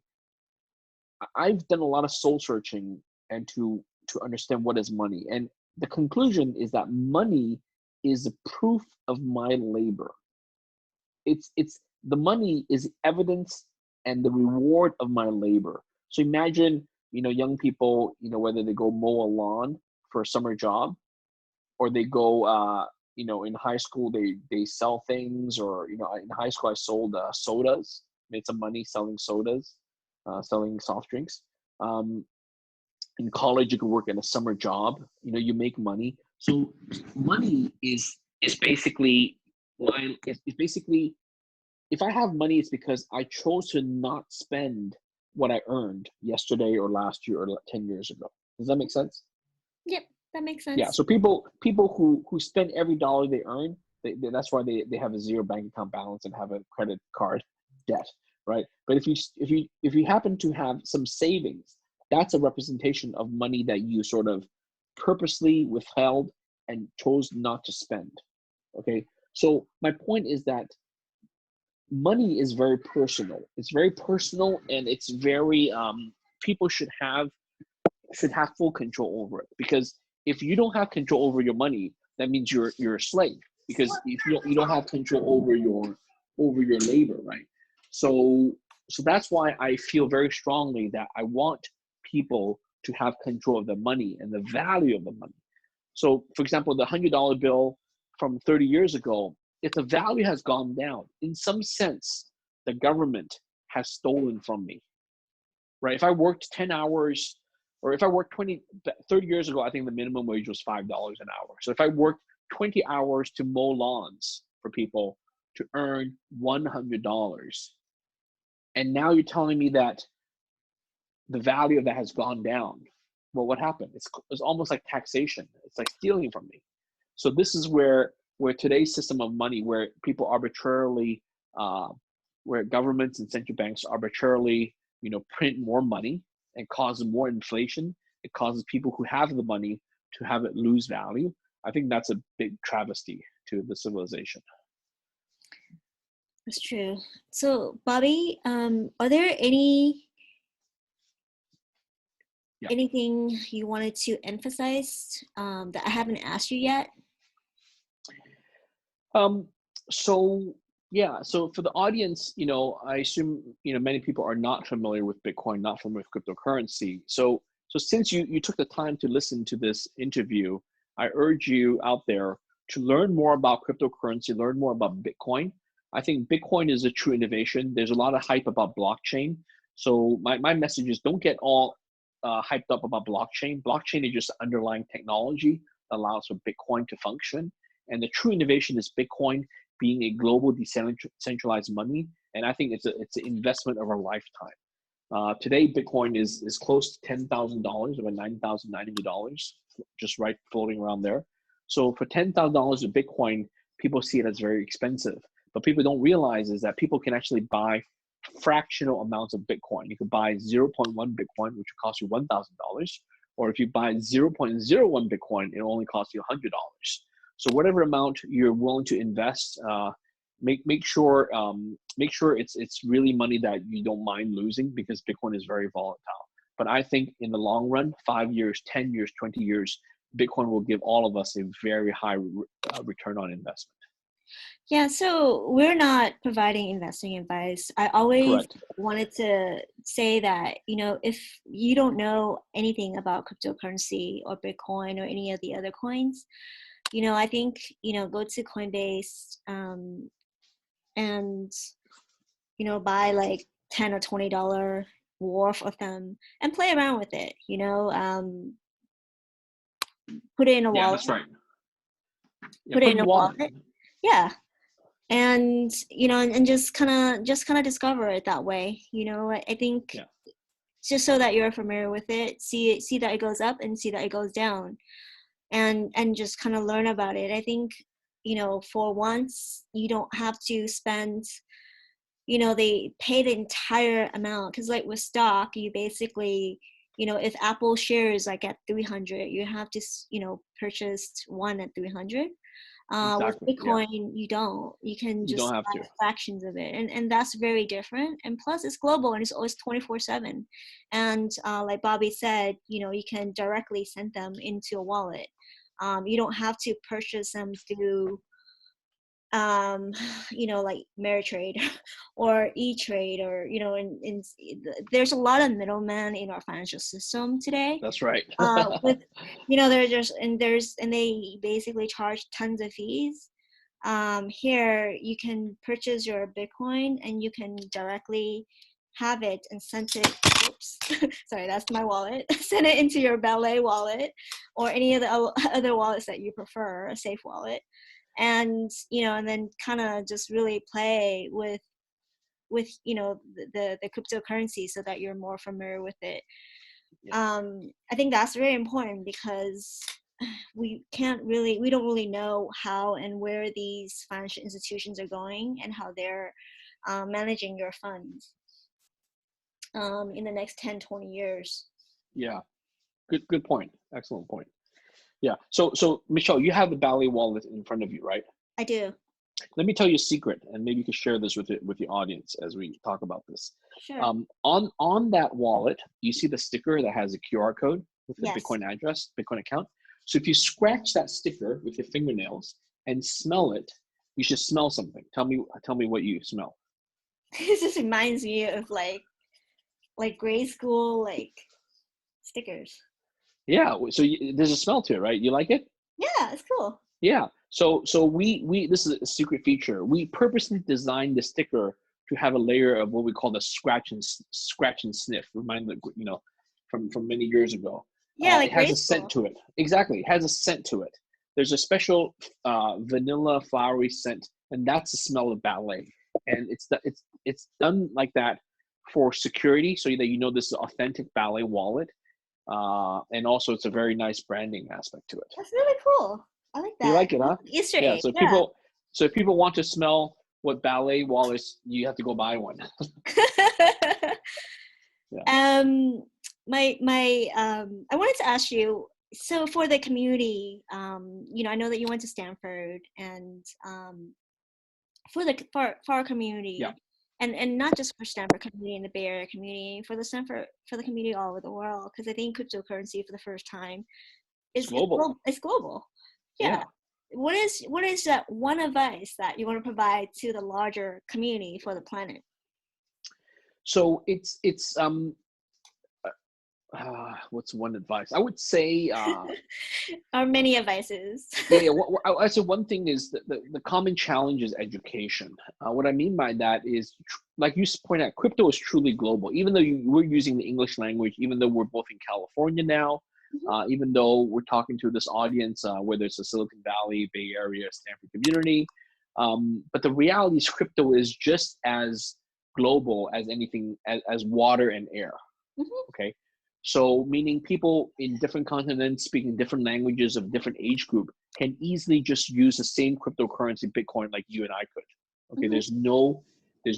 I've done a lot of soul searching and to understand what is money. And the conclusion is that money is the proof of my labor. It's the money is evidence and the reward of my labor. So imagine, young people, whether they go mow a lawn for a summer job, or they go in high school they sell things, or in high school I sold sodas, made some money selling sodas, selling soft drinks. um, in college you can work in a summer job, you make money. So money is basically it's basically, if I have money, it's because I chose to not spend what I earned yesterday or last year or 10 years ago. Does that make sense? Yep, that makes Yeah. sense. So people who spend every dollar they earn, that's why they have a zero bank account balance and have a credit card debt, right? But if you happen to have some savings, that's a representation of money that you sort of purposely withheld and chose not to spend. Okay. So my point is that money is very personal. It's very personal, and it's very people should have full control over it, because if you don't have control over your money, that means you're a slave, because if you don't have control over your labor, right? So that's why I feel very strongly that I want people to have control of the money and the value of the money. So for example, the $100 bill from 30 years ago, if the value has gone down, in some sense the government has stolen from me, right? If I worked 10 hours or if I work 30 years ago, I think the minimum wage was $5 an hour. So if I worked 20 hours to mow lawns for people to earn $100, and now you're telling me that the value of that has gone down. Well, what happened? It's almost like taxation. It's like stealing from me. So this is where today's system of money, where people arbitrarily, where governments and central banks arbitrarily, print more money and cause more inflation. It causes people who have the money to have it lose value. I think that's a big travesty to the civilization. That's true. So, Bobby, are there anything you wanted to emphasize that I haven't asked you yet? So for the audience, I assume, many people are not familiar with Bitcoin, not familiar with cryptocurrency. So since you took the time to listen to this interview, I urge you out there to learn more about cryptocurrency, learn more about Bitcoin. I think Bitcoin is a true innovation. There's a lot of hype about blockchain. So my message is, don't get all hyped up about blockchain. Blockchain is just underlying technology that allows for Bitcoin to function. And the true innovation is Bitcoin being a global decentralized money. And I think it's an investment of our lifetime. Today, Bitcoin is close to $10,000, about $9,900, just right floating around there. So for $10,000 of Bitcoin, people see it as very expensive. But people don't realize is that people can actually buy fractional amounts of Bitcoin. You could buy 0.1 Bitcoin, which will cost you $1,000. Or if you buy 0.01 Bitcoin, it only costs you $100. So whatever amount you're willing to invest, make sure it's really money that you don't mind losing, because Bitcoin is very volatile. But I think in the long run, 5 years, 10 years, 20 years, Bitcoin will give all of us a very high return on investment. Yeah, so we're not providing investing advice. I always Correct. wanted to say that, if you don't know anything about cryptocurrency or Bitcoin or any of the other coins, I think, go to Coinbase and, buy like $10 or $20 worth of them and play around with it, put it in a Yeah, wallet. that's right. Yeah, put it in a wallet. wallet. Yeah. And, and just kind of discover it that way. I think just so that you're familiar with it, see that it goes up and see that it goes down. And just kind of learn about it. I think, for once, you don't have to spend, they pay the entire amount. Because like with stock, you basically, if Apple shares like at 300, you have to, purchase one at 300. Exactly. With Bitcoin, you don't. You can You just don't have buy to. fractions of it, and that's very different. And plus, it's global and it's always 24/7. And like Bobby said, you can directly send them into a wallet. You don't have to purchase them through, like Ameritrade or E-Trade, or there's a lot of middlemen in our financial system today. That's right. With they're just and they basically charge tons of fees. Here you can purchase your Bitcoin and you can directly have it and send it. Oops, sorry, that's my wallet. Send it into your Ballet wallet or any of the other wallets that you prefer, a safe wallet, and and then kind of just really play with the cryptocurrency so that you're more familiar with it. I think that's very important because we don't really know how and where these financial institutions are going and how they're managing your funds in the next 10-20 years. Yeah, good point. Excellent point. Yeah. So Michelle, you have the Ballet wallet in front of you, right? I do. Let me tell you a secret, and maybe you can share this with the audience as we talk about this. Sure. On that wallet, you see the sticker that has a QR code with the Yes. Bitcoin address, Bitcoin account. So if you scratch that sticker with your fingernails and smell it, you should smell something. Tell me what you smell. This just reminds me of like grade school stickers. Yeah. So there's a smell to it, right? You like it? Yeah, it's cool. Yeah. So we this is a secret feature. We purposely designed the sticker to have a layer of what we call the scratch and sniff. Remind from many years ago. Yeah, like It has a grade scent school. to it. Exactly, it has a scent to it. There's a special vanilla flowery scent, and that's the smell of ballet. And it's done like that for security, so that you know this is authentic ballet wallet. And also, it's a very nice branding aspect to it. That's really cool. I like You that. like it, huh? Easter Yeah. egg. Yeah. So if people want to smell what ballet wallets, you have to go buy one. Yeah. um, I wanted to ask you. So for the community, I know that you went to Stanford, and for our Yeah. community, and not just for Stanford community and the Bay Area community, for the community all over the world, because I think cryptocurrency for the first time It's is global. it's global. Yeah. Yeah. What is that one advice that you want to provide to the larger community for the planet? So it's what's one advice? I would say Or many advices. yeah. I say one thing is that the common challenge is education. What I mean by that is, like you point out, crypto is truly global. Even though we're using the English language, even though we're both in California now, Mhm. even though we're talking to this audience, whether it's the Silicon Valley, Bay Area, Stanford community, but the reality is crypto is just as global as anything as water and air. Mhm. Okay. So, meaning people in different continents speaking different languages of different age group can easily just use the same cryptocurrency, Bitcoin, like you and I could. Okay, Mhm. there's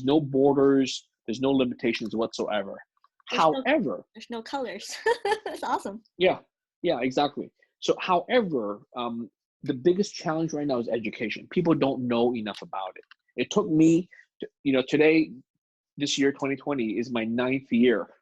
no borders, there's no limitations whatsoever. There's no However, there's no colors. It's awesome. yeah, yeah, exactly. So, however, the biggest challenge right now is education. People don't know enough about it. It took me, today, this year, 2020, is my ninth year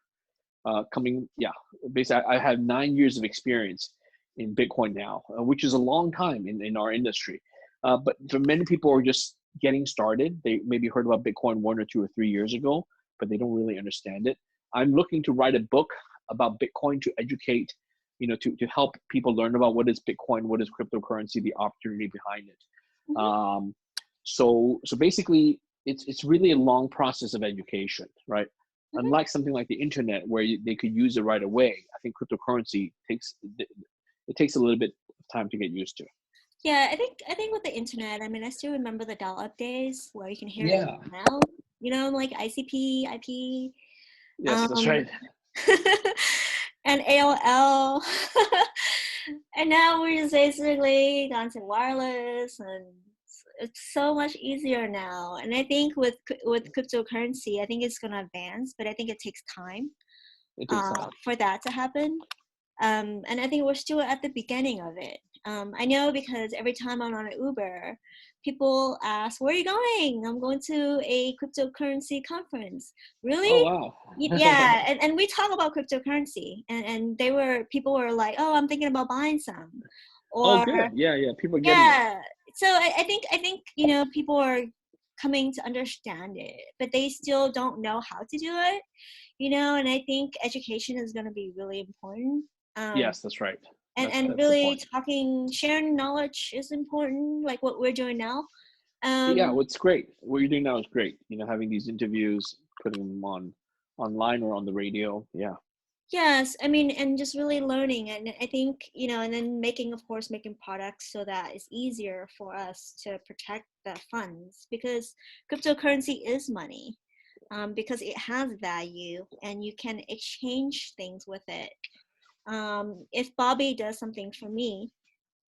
yeah, basically I have 9 years of experience in Bitcoin now, which is a long time in our industry. But for many people who are just getting started, they maybe heard about Bitcoin 1 or 2 or 3 years ago, but they don't really understand it. I'm looking to write a book about Bitcoin to educate, to help people learn about what is Bitcoin, what is cryptocurrency, the opportunity behind it. Mhm. So basically, it's really a long process of education, right? Mhm. Unlike something like the internet where they could use it right away, I think cryptocurrency takes a little bit of time to get used to. Yeah, I think with the internet, I mean, I still remember the dial-up days where you can hear it Yeah. now, like ICP, IP, Yes, that's um, right. and AOL. And now we're just basically gone to wireless, and it's so much easier now. And I think with cryptocurrency, I think it's gonna advance, but I think it takes time It takes time. for that to happen. And I think we're still at the beginning of it. I know because every time I'm on an Uber, people ask, "Where are you going?" "I'm going to a cryptocurrency conference." Oh Really? wow. Yeah, and we talk about cryptocurrency, and people were like, "Oh, I'm thinking about buying some," Oh or good. Yeah, yeah. People are getting it. yeah. So I think people are coming to understand it, but they still don't know how to do it. And I think education is going to be really important. Um, Yes, that's right. and That's the really point. sharing knowledge is important, like what we're doing now. Yeah, Um, what's great. What you're doing now is great. Having these interviews, putting them on online or on the radio. Yeah. yes, I mean, and just really learning, and I think and then of course, making products so that it's easier for us to protect the funds, because cryptocurrency is money, because it has value and you can exchange things with it. If Bobby does something for me,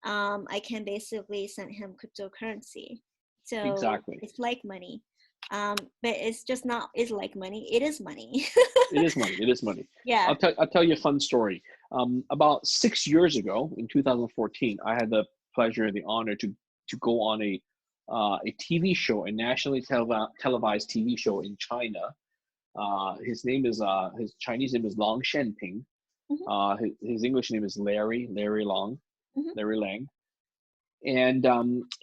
I can basically send him cryptocurrency. So Exactly. it's like money. But it's just not is like money. It is money. It is money. It is money. Yeah. I'll tell you a fun story. About 6 years ago, in 2014, I had the pleasure and the honor to go on a TV show, a nationally televised TV show in China. His Chinese name is Long Shenping. Hmm. His English name is Larry Long, Hmm. Larry Lang. And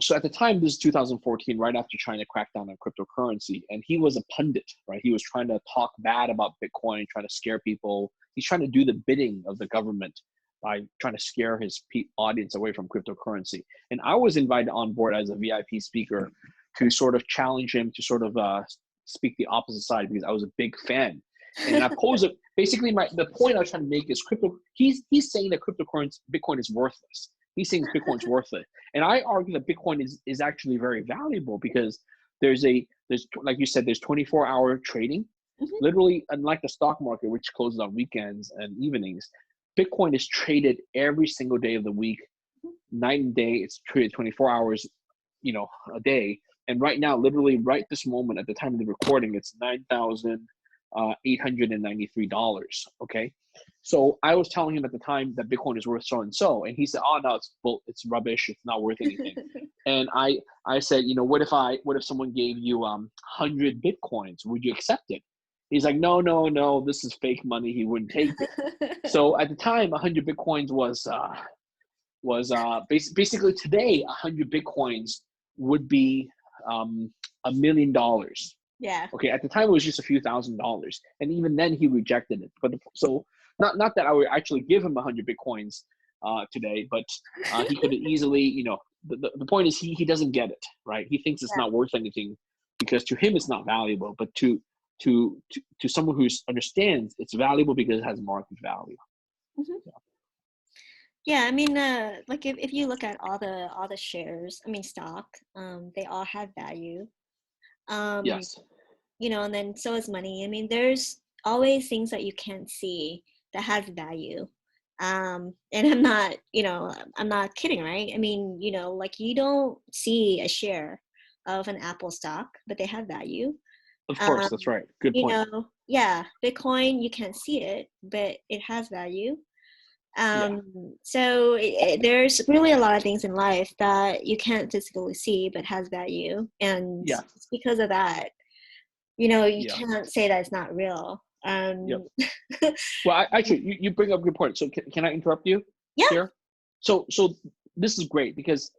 so at the time, this is 2014, right after China cracked down on cryptocurrency, and he was a pundit, right? He was trying to talk bad about Bitcoin, trying to scare people. He's trying to do the bidding of the government by trying to scare his audience away from cryptocurrency. And I was invited on board as a VIP speaker to sort of challenge him to sort of speak the opposite side, because I was a big fan. And I pose it basically the point I was trying to make is he's saying that cryptocurrency Bitcoin is worthless. He's saying Bitcoin's worthless. And I argue that Bitcoin is actually very valuable because there's like you said, there's 24-hour trading. Mhm. Literally, unlike the stock market, which closes on weekends and evenings, Bitcoin is traded every single day of the week, night and day. It's traded 24 hours, a day. And right now, literally right this moment at the time of the recording, it's $9,893. Okay. So I was telling him at the time that Bitcoin is worth so and so. And he said, oh no, it's rubbish. It's not worth anything. And I said, what if someone gave you 100 Bitcoins? Would you accept it? He's like, no, this is fake money. He wouldn't take it. So at the time, 100 Bitcoins was basically today 100 Bitcoins would be $1 million. Yeah. Okay, at the time it was just a few $1,000s, and even then he rejected it. But so not that I would actually give him 100 Bitcoins today, but he could have easily, the point is he doesn't get it, right? He thinks it's not worth anything because to him it's not valuable, but to someone who understands it's valuable because it has market value. Mm-hmm. Yeah, I mean, like if you look at all the shares, I mean stock, they all have value. Yes. And then so is money. I mean, there's always things that you can't see that has value. And I'm not kidding, right? I mean, like you don't see a share of an Apple stock, but they have value. Of course, that's right. Good point. Yeah, Bitcoin, you can't see it, but it has value. So there's really a lot of things in life that you can't physically see but has value, and it's because of that, you can't say that it's not real. Well, actually, you bring up a good point. So can I interrupt you here? So this is great because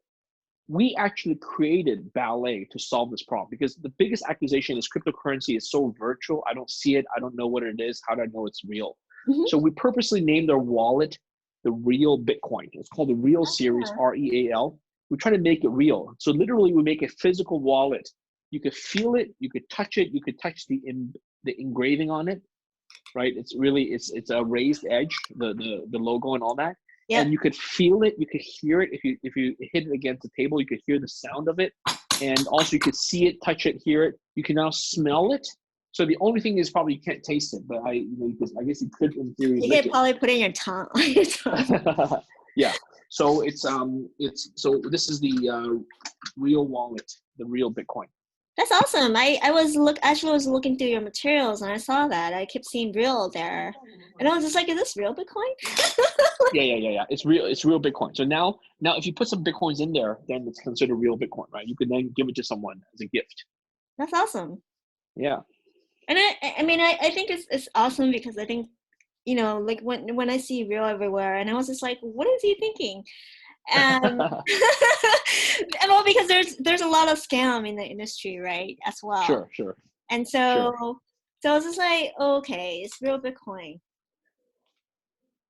we actually created Ballet to solve this problem, because the biggest accusation is cryptocurrency is so virtual. I don't see it. I don't know what it is. How do I know it's real? Mm-hmm. So we purposely named our wallet the Real Bitcoin. It's called the Real Series, REAL. We try to make it real. So literally we make a physical wallet. You could feel it, you could touch it, you could touch the engraving on it, right? It's a raised edge, the logo and all that. Yep. And you could feel it, you could hear it. If you hit it against the table, you could hear the sound of it. And also you could see it, touch it, hear it. You can now smell it. So the only thing is probably you can't taste it, but I guess you could in theory. You could probably put it in your tongue. Yeah. So so this is the real wallet, the Real Bitcoin. That's awesome. I was looking through your materials and I saw that. I kept seeing real there. And I was just like, is this real Bitcoin? Yeah. It's real Bitcoin. So now if you put some Bitcoins in there, then it's considered real Bitcoin, right? You can then give it to someone as a gift. That's awesome. Yeah. And I think it's awesome because I think, like when I see real everywhere, and I was just like, what is he thinking? Well, because there's a lot of scam in the industry, right, as well. Sure. And so I was just like, okay, it's real Bitcoin.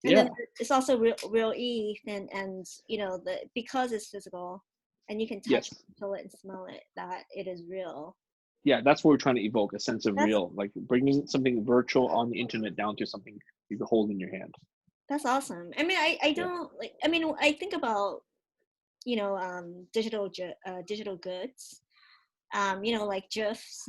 And then it's also real ETH, and because it's physical, and you can touch it, feel it, and smell it, that it is real. Yeah, that's what we're trying to evoke, a sense of real, like bringing something virtual on the internet down to something you can hold in your hand. That's awesome. I mean, I don't like. I mean, I think about digital goods. Like GIFs.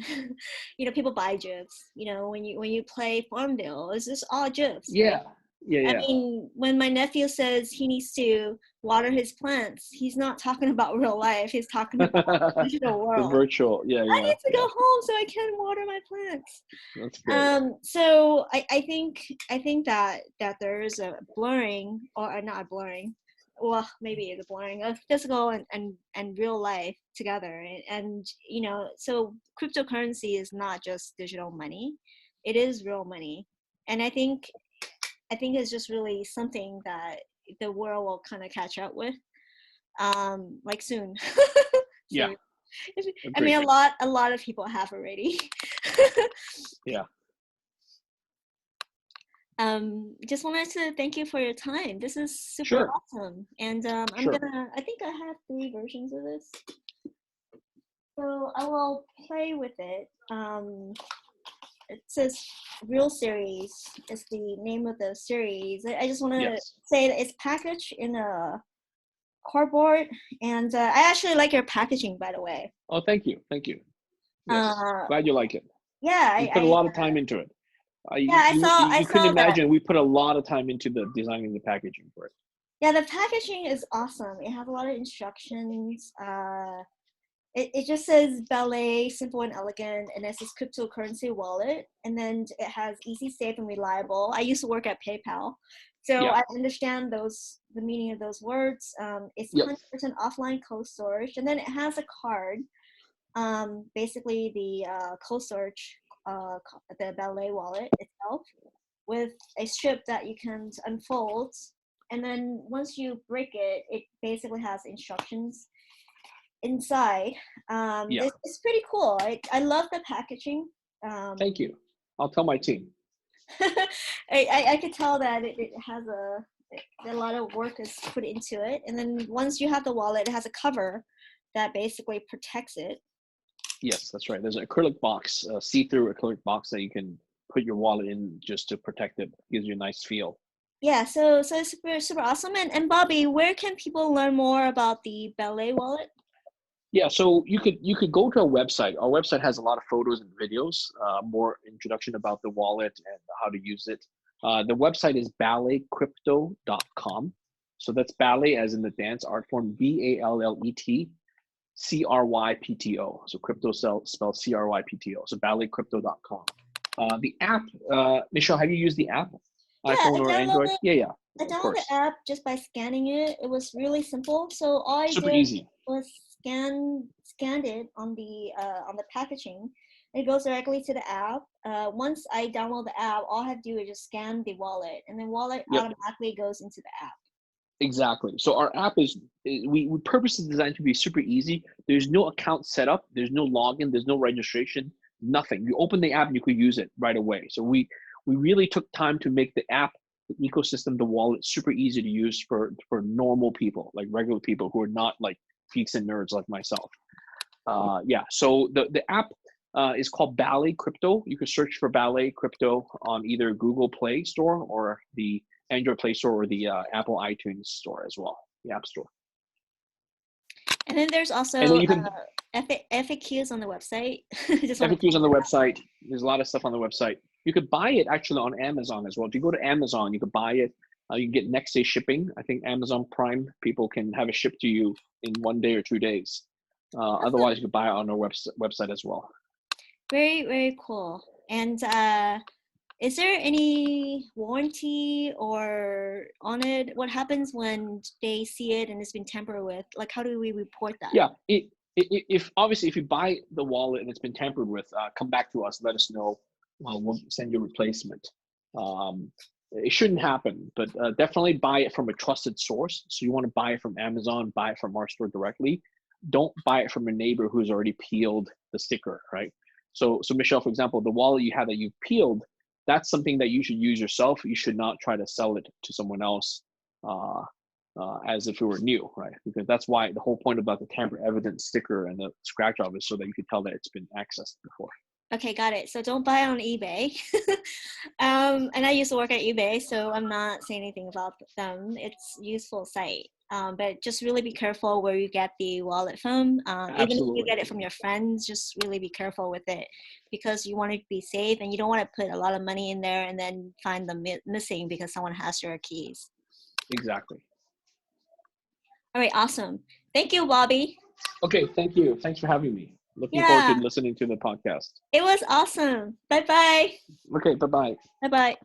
People buy GIFs. When you play Farmville, it's just all GIFs. Yeah. Right? I mean, when my nephew says he needs to water his plants, he's not talking about real life. He's talking about the digital world. The virtual, yeah. I need to go home so I can water my plants. That's great. So I think that there is a blurring, or not a blurring, well, maybe it's a blurring of physical and real life together. And so cryptocurrency is not just digital money. It is real money. And I think it's just really something that the world will kind of catch up with, like soon. Yeah. I mean, a lot of people have already. Yeah. Just wanted to thank you for your time. This is super awesome. And I think I have 3 versions of this. So I will play with it. it says Real Series is the name of the series. I just want to Yes. say that it's packaged in a cardboard, and I actually like your packaging, by the way. Oh, thank you. Thank you. Yes. Uh, Glad you like it. yeah, We put a lot of time into it. yeah, I You couldn't saw that. imagine we put a lot of time into the designing the packaging for it. Yeah, the packaging is awesome. It has a lot of instructions. It just says Ballet, simple and elegant, and it says cryptocurrency wallet, and then it has easy, safe, and reliable. I used to work at PayPal, so Yeah. I understand the meaning of those words. It's Yep. 100% offline cold storage, and then it has a card. Basically the cold storage, the Ballet wallet itself, with a strip that you can unfold, and then once you break it, it basically has instructions inside. Yeah. This is pretty cool. I love the packaging. Thank you. I'll tell my team. I could tell that it has a lot of work is put into it, and then once you have the wallet, it has a cover that basically protects it. Yes, that's right. There's an acrylic box, a see-through acrylic box that you can put your wallet in just to protect it. Gives you a nice feel. Yeah, so it's super awesome. And Bobby, where can people learn more about the Ballet wallet? Yeah, so you could go to our website. Our website has a lot of photos and videos, more introduction about the wallet and how to use it. The website is balletcrypto.com. So that's ballet as in the dance art form, BALLET CRYPTO. So crypto spelled CRYPTO. So balletcrypto.com. The app, Michelle, have you used the app? Yeah, iPhone or Android? Yeah, I of downloaded the course. app just by scanning it. It was really simple. So all I Super did easy. was scanned it on the packaging. It goes directly to the app. Once I download the app, all I have to do is just scan the wallet, and then wallet Yep. automatically goes into the app. Exactly. So our app we purposely designed to be super easy. There's no account setup. There's no login. There's no registration. Nothing. You open the app and you could use it right away. So we really took time to make the app, the ecosystem, the wallet super easy to use for normal people, like regular people who are not like geeks and nerds like myself. Yeah. So the app is called Ballet Crypto. You can search for Ballet Crypto on either Google Play Store or the Android Play Store or the Apple iTunes Store as well, the App Store. And then there's also And then you can FAQs on the website. Just want to FAQs point on the that out. website. There's a lot of stuff on the website. You could buy it actually on Amazon as well. If you go to Amazon, you could buy it. You can get next day shipping. I think Amazon Prime people can have it shipped to you in 1 day or 2 days. Otherwise, you could buy it on our website as well. Very, very cool. And is there any warranty or on it? What happens when they see it and it's been tampered with? Like, how do we report that? Yeah, if obviously if you buy the wallet and it's been tampered with, come back to us. Let us know. We'll send you a replacement. It shouldn't happen, but definitely buy it from a trusted source. So you want to buy it from Amazon, buy it from our store directly. Don't buy it from a neighbor who's already peeled the sticker, right? So Michelle, for example, the wallet you have that you've peeled, that's something that you should use yourself. You should not try to sell it to someone else as if it were new, right? Because that's why the whole point about the tamper evidence sticker and the scratch off is so that you can tell that it's been accessed before. Okay, got it. So don't buy on eBay. And I used to work at eBay, so I'm not saying anything about them. It's a useful site. But just really be careful where you get the wallet from. Even if you Absolutely. get it from your friends, just really be careful with it because you want it to be safe and you don't want to put a lot of money in there and then find them missing because someone has your keys. Exactly. All right, awesome. Thank you, Bobby. Okay, thank you. Thanks for having me. Looking forward to Yeah, listening to the podcast. it was awesome. Bye-bye. Okay, bye-bye. Bye-bye.